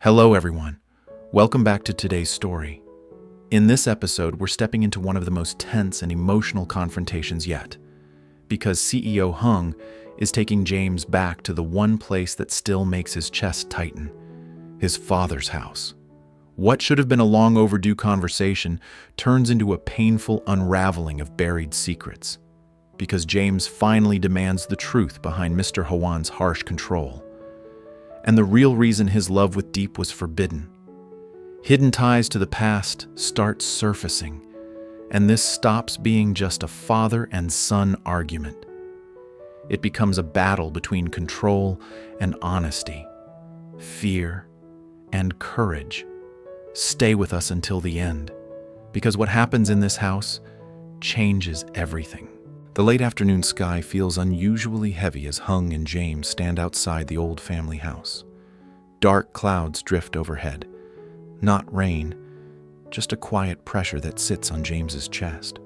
Hello everyone, welcome back to today's story. In this episode, we're stepping into one of the most tense and emotional confrontations yet, because CEO Hung is taking James back to the one place that still makes his chest tighten, his father's house. What should have been a long overdue conversation turns into a painful unraveling of buried secrets, because James finally demands the truth behind Mr. Hwan's harsh control, and the real reason his love with Diep was forbidden. Hidden ties to the past start surfacing, and this stops being just a father and son argument. It becomes a battle between control and honesty, fear and courage. Stay with us until the end, because what happens in this house changes everything. The late afternoon sky feels unusually heavy as Hung and James stand outside the old family house. Dark clouds drift overhead. Not rain, just a quiet pressure that sits on James's chest.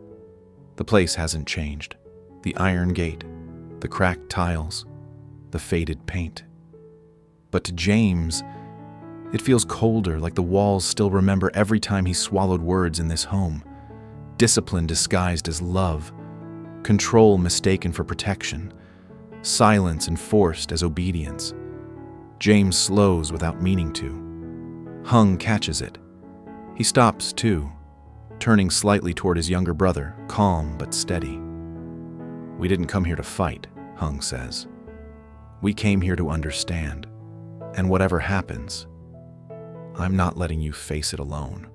The place hasn't changed. The iron gate, the cracked tiles, the faded paint. But to James, it feels colder, like the walls still remember every time he swallowed words in this home. Discipline disguised as love, control mistaken for protection, silence enforced as obedience. James slows without meaning to. Hung catches it. He stops too, turning slightly toward his younger brother, calm but steady. "We didn't come here to fight," Hung says. "We came here to understand. And whatever happens, I'm not letting you face it alone."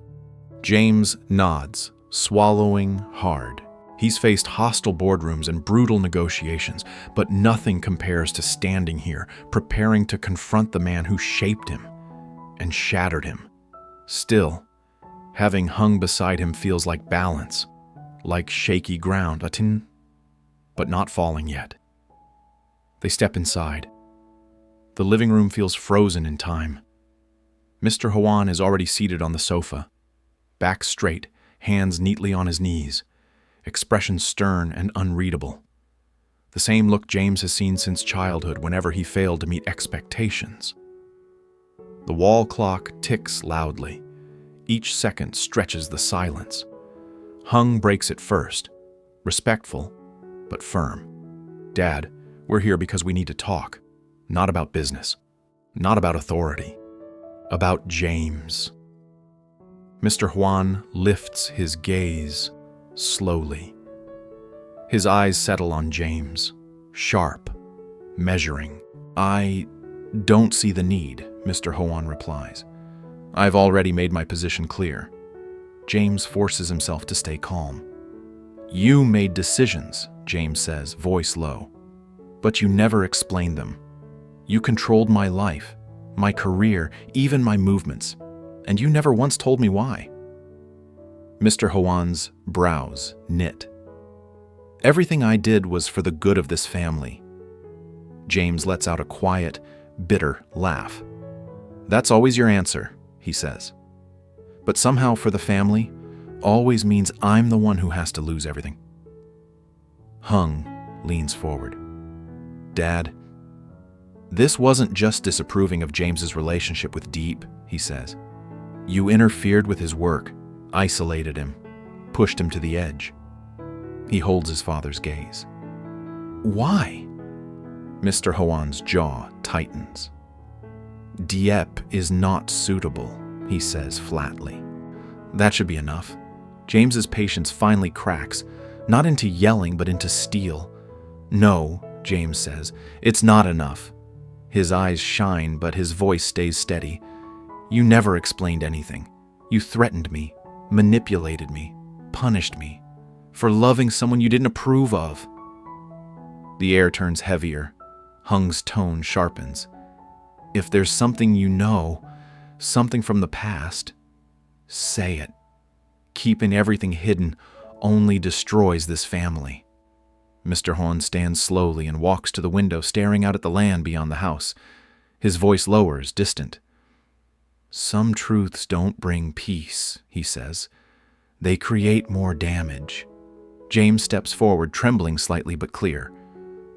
James nods, swallowing hard. He's faced hostile boardrooms and brutal negotiations, but nothing compares to standing here, preparing to confront the man who shaped him and shattered him. Still, having Hung beside him feels like balance, like shaky ground, but not falling yet. They step inside. The living room feels frozen in time. Mr. Hwan is already seated on the sofa, back straight, hands neatly on his knees, expression stern and unreadable. The same look James has seen since childhood whenever he failed to meet expectations. The wall clock ticks loudly. Each second stretches the silence. Hung breaks it first, respectful, but firm. "Dad, we're here because we need to talk. Not about business. Not about authority. About James." Mr. Hwan lifts his gaze slowly. His eyes settle on James, sharp, measuring. "I don't see the need," Mr. Hwan replies. "I've already made my position clear." James forces himself to stay calm. "You made decisions," James says, voice low, "but you never explained them. You controlled my life, my career, even my movements, and you never once told me why." Mr. Hwan's brows knit. "Everything I did was for the good of this family." James lets out a quiet, bitter laugh. "That's always your answer," he says. "But somehow for the family, always means I'm the one who has to lose everything." Hung leans forward. "Dad, this wasn't just disapproving of James's relationship with Diep," he says. "You interfered with his work, isolated him, pushed him to the edge." He holds his father's gaze. "Why?" Mr. Hwan's jaw tightens. "Diep is not suitable," he says flatly. That should be enough. James's patience finally cracks, not into yelling but into steel. "No," James says, "it's not enough." His eyes shine, but his voice stays steady. "You never explained anything. You threatened me, manipulated me, punished me, for loving someone you didn't approve of." The air turns heavier. Hung's tone sharpens. "If there's something you know, something from the past, say it. Keeping everything hidden only destroys this family." Mr. Hwan stands slowly and walks to the window, staring out at the land beyond the house. His voice lowers, distant. "Some truths don't bring peace," he says. "They create more damage." James steps forward, trembling slightly but clear.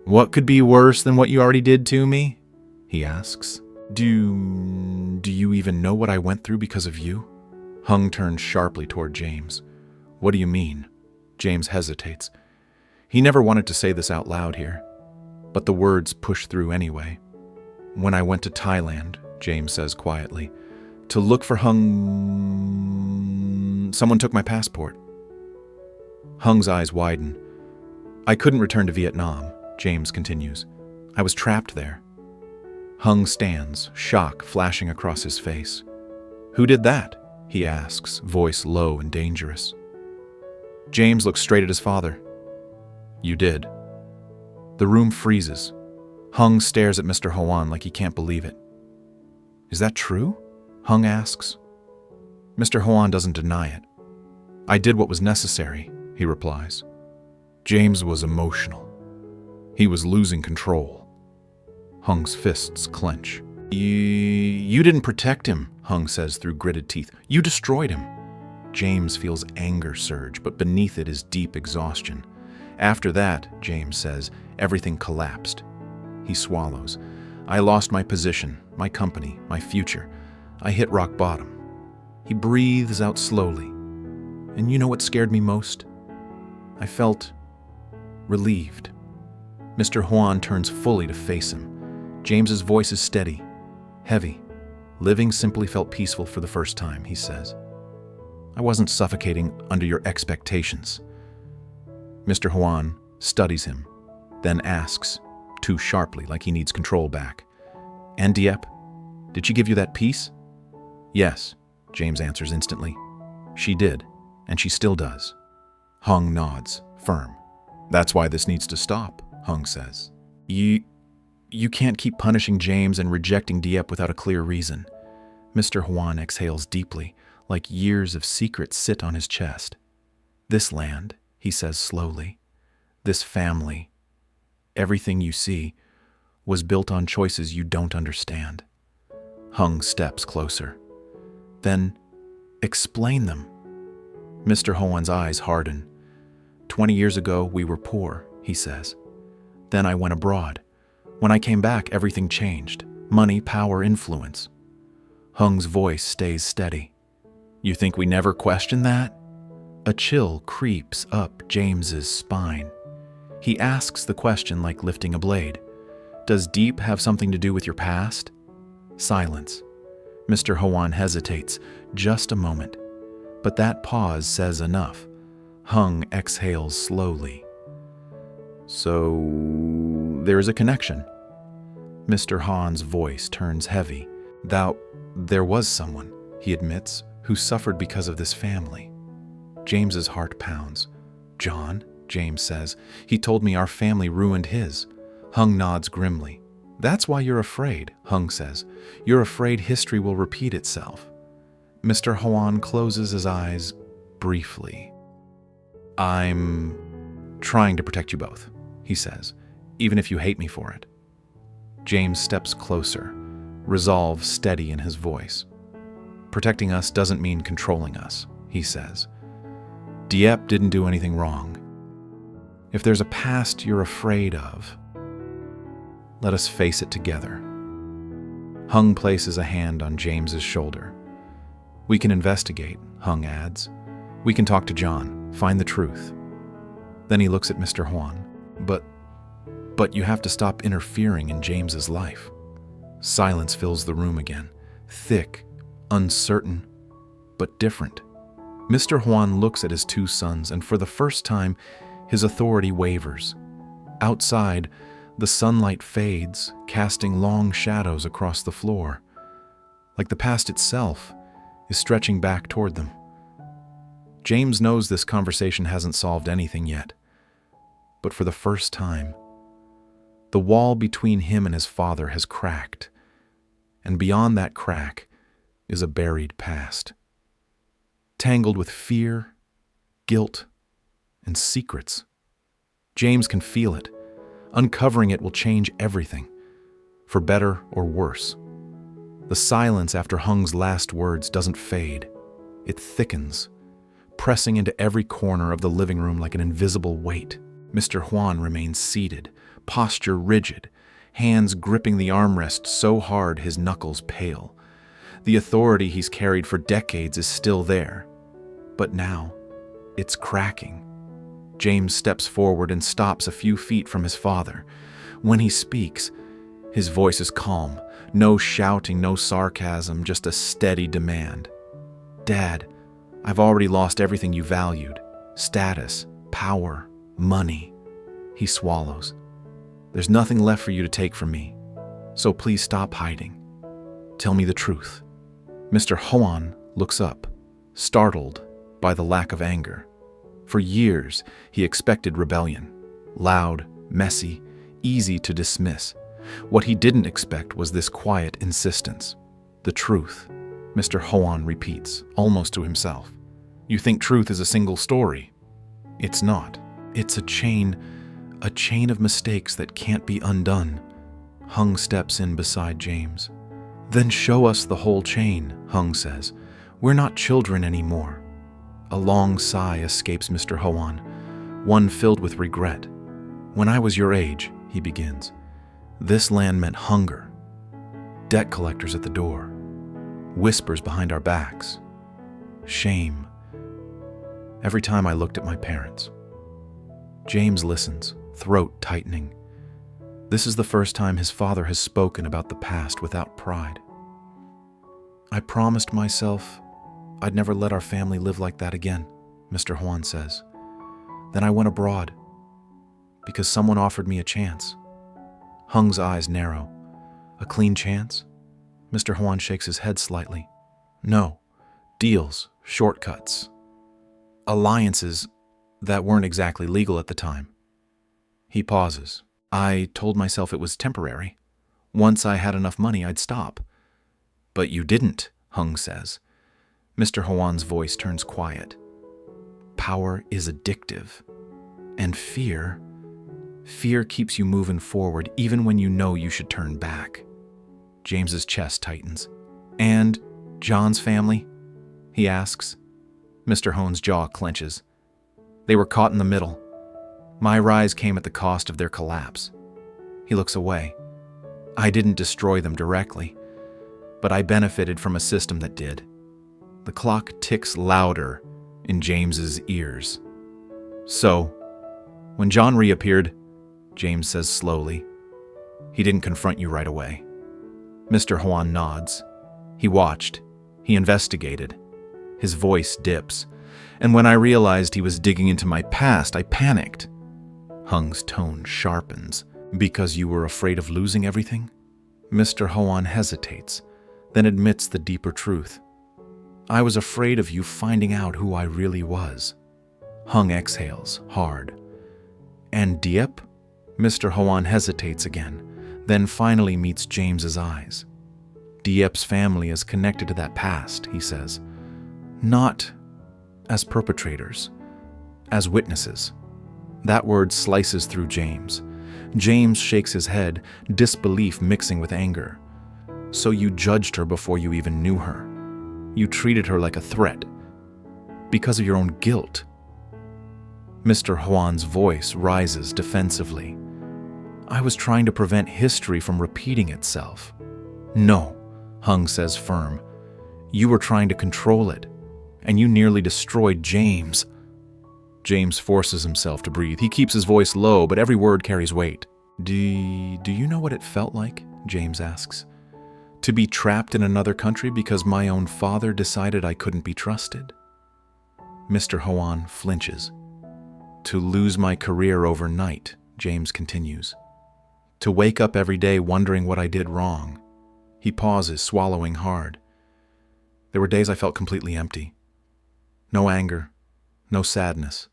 "What could be worse than what you already did to me?" he asks. Do you even know what I went through because of you? Hung turns sharply toward James. What do you mean? James hesitates. He never wanted to say this out loud here, but the words push through anyway. When I went to Thailand, James says quietly, to look for Hung, someone took my passport. Hung's eyes widen. I couldn't return to Vietnam, James continues. I was trapped there. Hung stands, shock flashing across his face. Who did that? He asks, voice low and dangerous. James looks straight at his father. You did. The room freezes. Hung stares at Mr. Hoan like he can't believe it. Is that true? Hung asks. Mr. Hoan doesn't deny it. I did what was necessary, he replies. James was emotional. He was losing control. Hung's fists clench. You didn't protect him, Hung says through gritted teeth. You destroyed him. James feels anger surge, but beneath it is deep exhaustion. After that, James says, everything collapsed. He swallows. I lost my position, my company, my future. I hit rock bottom. He breathes out slowly. And you know what scared me most? I felt relieved. Mr. Hoan turns fully to face him. James's voice is steady, heavy. Living simply felt peaceful for the first time, he says. I wasn't suffocating under your expectations. Mr. Hoan studies him, then asks, too sharply like he needs control back. And Diep, did she give you that peace? Yes, James answers instantly. She did, and she still does. Hung nods, firm. That's why this needs to stop, Hung says. You can't keep punishing James and rejecting Diep without a clear reason. Mr. Hoan exhales deeply, like years of secrets sit on his chest. This land, he says slowly, this family, everything you see, was built on choices you don't understand. Hung steps closer. Then, explain them. Mr. Hoan's eyes harden. 20 years ago, we were poor, he says. Then I went abroad. When I came back, everything changed. Money, power, influence. Hung's voice stays steady. You think we never questioned that? A chill creeps up James's spine. He asks the question like lifting a blade. Does Diep have something to do with your past? Silence. Mr. Hoan hesitates, just a moment. But that pause says enough. Hung exhales slowly. So, there is a connection. Mr. Hoan's voice turns heavy. There was someone, he admits, who suffered because of this family. James's heart pounds. John, James says, he told me our family ruined his. Hung nods grimly. That's why you're afraid, Hung says. You're afraid history will repeat itself. Mr. Hoan closes his eyes briefly. I'm trying to protect you both, he says, even if you hate me for it. James steps closer, resolve steady in his voice. Protecting us doesn't mean controlling us, he says. Diep didn't do anything wrong. If there's a past you're afraid of, let us face it together. Hung places a hand on James's shoulder. We can investigate, Hung adds. We can talk to John, find the truth. Then he looks at Mr. Hoan. But you have to stop interfering in James's life. Silence fills the room again, thick, uncertain, but different. Mr. Hoan looks at his two sons, and for the first time, his authority wavers. Outside, the sunlight fades, casting long shadows across the floor, like the past itself is stretching back toward them. James knows this conversation hasn't solved anything yet, but for the first time, the wall between him and his father has cracked, and beyond that crack is a buried past, tangled with fear, guilt, and secrets. James can feel it. Uncovering it will change everything, for better or worse. The silence after Hung's last words doesn't fade. It thickens, pressing into every corner of the living room like an invisible weight. Mr. Hoan remains seated, posture rigid, hands gripping the armrest so hard his knuckles pale. The authority he's carried for decades is still there, but now it's cracking. James steps forward and stops a few feet from his father. When he speaks, his voice is calm. No shouting, no sarcasm, just a steady demand. "Dad, I've already lost everything you valued. Status, power, money." He swallows. "There's nothing left for you to take from me. So please stop hiding. Tell me the truth." Mr. Hoan looks up, startled by the lack of anger. For years, he expected rebellion. Loud, messy, easy to dismiss. What he didn't expect was this quiet insistence. "The truth," Mr. Hoan repeats, almost to himself. "You think truth is a single story. It's not. It's a chain of mistakes that can't be undone." Hung steps in beside James. "Then show us the whole chain," Hung says. "We're not children anymore." A long sigh escapes Mr. Hoan, one filled with regret. "When I was your age," he begins, "this land meant hunger. Debt collectors at the door. Whispers behind our backs. Shame. Every time I looked at my parents." James listens, throat tightening. This is the first time his father has spoken about the past without pride. "I promised myself I'd never let our family live like that again," Mr. Hoan says. "Then I went abroad because someone offered me a chance." Hung's eyes narrow. "A clean chance?" Mr. Hoan shakes his head slightly. "No. Deals, shortcuts, alliances that weren't exactly legal at the time." He pauses. "I told myself it was temporary. Once I had enough money, I'd stop." "But you didn't," Hung says. Mr. Hoan's voice turns quiet. "Power is addictive. And fear keeps you moving forward even when you know you should turn back." James's chest tightens. "And John's family?" he asks. Mr. Hoan's jaw clenches. "They were caught in the middle. My rise came at the cost of their collapse." He looks away. "I didn't destroy them directly, but I benefited from a system that did." The clock ticks louder in James's ears. "So, when John reappeared," James says slowly, "he didn't confront you right away." Mr. Hoan nods. "He watched. He investigated." His voice dips. "And when I realized he was digging into my past, I panicked." Hung's tone sharpens. "Because you were afraid of losing everything?" Mr. Hoan hesitates, then admits the deeper truth. "I was afraid of you finding out who I really was." Hung exhales, hard. "And Diep?" Mr. Hoan hesitates again, then finally meets James's eyes. "Diep's family is connected to that past," he says. "Not as perpetrators, as witnesses." That word slices through James. James shakes his head, disbelief mixing with anger. "So you judged her before you even knew her. You treated her like a threat. Because of your own guilt." Mr. Hoan's voice rises defensively. "I was trying to prevent history from repeating itself." "No," Hung says firm. "You were trying to control it, and you nearly destroyed James." James forces himself to breathe. He keeps his voice low, but every word carries weight. Do you know what it felt like?" James asks. "To be trapped in another country because my own father decided I couldn't be trusted?" Mr. Hoan flinches. "To lose my career overnight," James continues. "To wake up every day wondering what I did wrong." He pauses, swallowing hard. "There were days I felt completely empty. No anger, no sadness,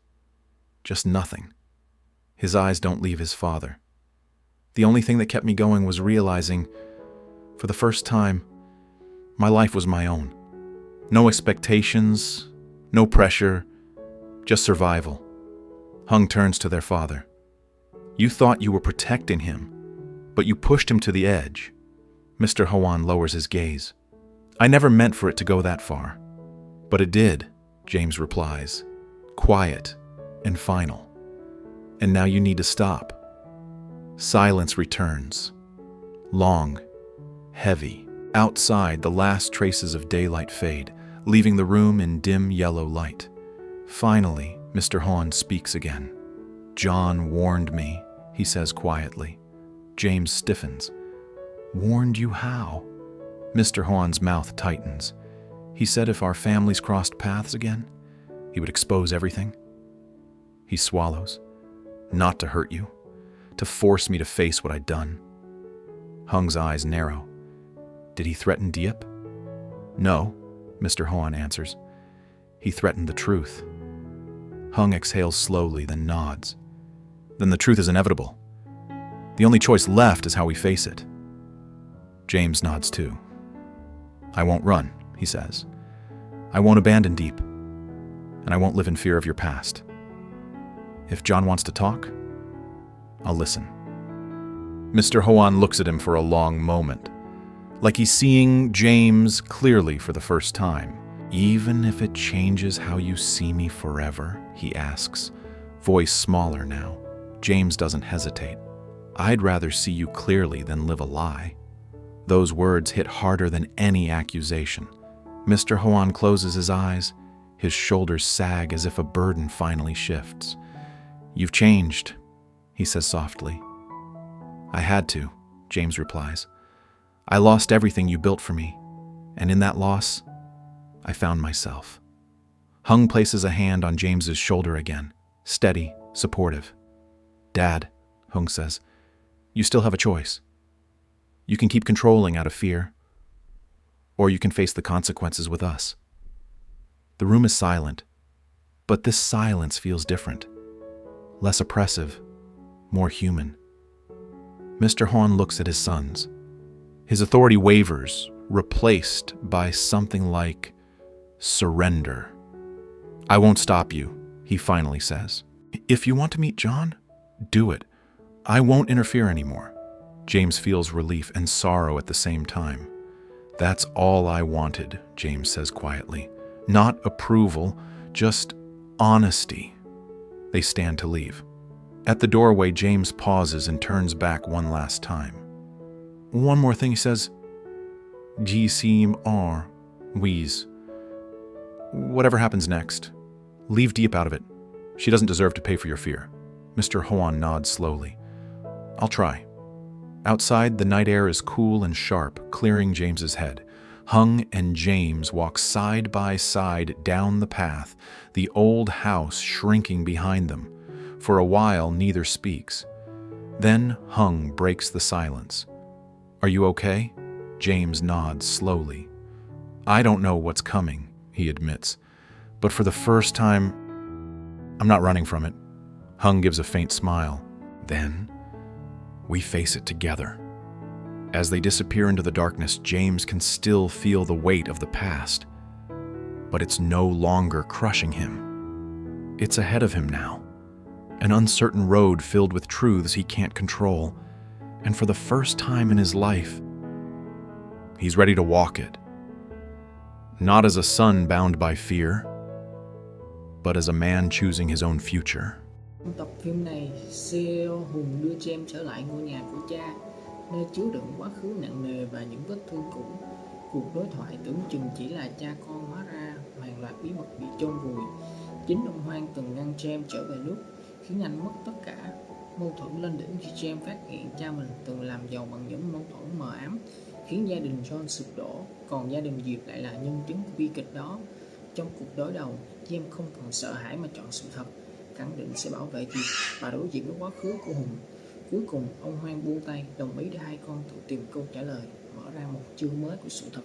just nothing." His eyes don't leave his father. "The only thing that kept me going was realizing, for the first time, my life was my own. No expectations, no pressure, just survival." Hung turns to their father. "You thought you were protecting him, but you pushed him to the edge." Mr. Hoan lowers his gaze. "I never meant for it to go that far." "But it did," James replies, quiet and final. "And now you need to stop." Silence returns. long, heavy. Outside, the last traces of daylight fade, leaving the room in dim yellow light. Finally, Mr. Hahn speaks again. "John warned me," he says quietly. James stiffens. "Warned you how?" Mr. Hahn's mouth tightens. "He said if our families crossed paths again, he would expose everything." He swallows. "Not to hurt you, to force me to face what I'd done." Hung's eyes narrow. "Did he threaten Diep?" "No," Mr. Hahn answers. "He threatened the truth." Hung exhales slowly, then nods. "Then the truth is inevitable. The only choice left is how we face it." James nods too. "I won't run," he says. "I won't abandon Diep, and I won't live in fear of your past. If John wants to talk, I'll listen." Mr. Hahn looks at him for a long moment, like he's seeing James clearly for the first time. "Even if it changes how you see me forever?" he asks, voice smaller now. James doesn't hesitate. "I'd rather see you clearly than live a lie." Those words hit harder than any accusation. Mr. Hahn closes his eyes. His shoulders sag as if a burden finally shifts. "You've changed," he says softly. "I had to," James replies. "I lost everything you built for me, and in that loss, I found myself." Hung places a hand on James's shoulder again, steady, supportive. "Dad," Hung says, "you still have a choice. You can keep controlling out of fear, or you can face the consequences with us." The room is silent, but this silence feels different. Less oppressive, more human. Mr. Hahn looks at his sons. His authority wavers, replaced by something like surrender. "I won't stop you," he finally says. "If you want to meet John, do it. I won't interfere anymore." James feels relief and sorrow at the same time. "That's all I wanted," James says quietly. "Not approval, just honesty." They stand to leave. At the doorway, James pauses and turns back one last time. "One more thing," he says. "G-seem are, wheeze. Whatever happens next, leave Diep out of it. She doesn't deserve to pay for your fear." Mr. Hahn nods slowly. "I'll try." Outside, the night air is cool and sharp, clearing James's head. Hung and James walk side by side down the path, the old house shrinking behind them. For a while, neither speaks. Then Hung breaks the silence. "Are you okay?" James nods slowly. "I don't know what's coming," he admits, "but for the first time, I'm not running from it." Hung gives a faint smile. "Then we face it together." As they disappear into the darkness, James can still feel the weight of the past, but it's no longer crushing him. It's ahead of him now, an uncertain road filled with truths he can't control, and for the first time in his life, he's ready to walk it. Not as a son bound by fear, but as a man choosing his own future. Trong tập phim này, CEO Hùng đưa James trở lại ngôi nhà của cha, nơi chứa đựng quá khứ nặng nề và những vết thương cũ. Cuộc đối thoại tưởng chừng chỉ là cha con, hóa ra hàng loạt bí mật bị chôn vùi. Chính ông Hoang từng ngăn James trở về nước, khiến anh mất tất cả. Mâu thuẫn lên đỉnh khi James phát hiện cha mình từng làm giàu bằng những mâu thuẫn mờ ám, khiến gia đình John sụp đổ, còn gia đình Diệp lại là nhân chứng của bi kịch đó. Trong cuộc đối đầu, James không còn sợ hãi mà chọn sự thật, khẳng định sẽ bảo vệ Diệp và đối diện với quá khứ của Hùng. Cuối cùng, ông Hoang buông tay, đồng ý để hai con tự tìm câu trả lời, mở ra một chương mới của sự thật.